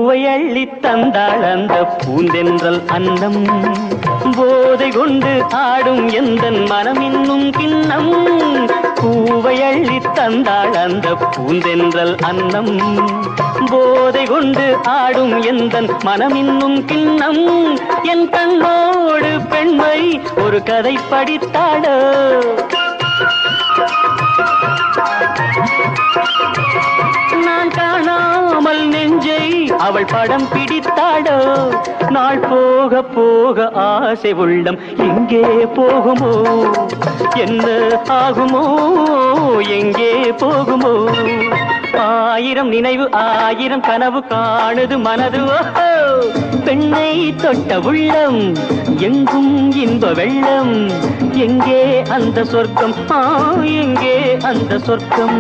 பூவை அள்ளி தந்தாள் அந்த பூந்தென்றல் அன்னம் போதை கொண்டு ஆடும் எந்தன் மனம் இன்னும் கிண்ணம் பூவை அள்ளி தந்தாள் அந்த பூந்தென்றல் அன்னம் போதை கொண்டு ஆடும் எந்தன் மனம் இன்னும் கிண்ணம் என் கண்ணோடு பெண்மை ஒரு கதை படித்தாளோ நான் காணாமல் நெஞ்சை அவள் படம் பிடித்தாடோ நாள் போக போக ஆசை உள்ளம் எங்கே போகுமோ என்ன ஆகுமோ எங்கே போகுமோ ஆயிரம் நினைவு ஆயிரம் கனவு காணுது மனது பெண்ணை தொட்ட உள்ளம் எங்கும் இன்ப வெள்ளம் எங்கே அந்த சொர்க்கம் எங்கே அந்த சொர்க்கம்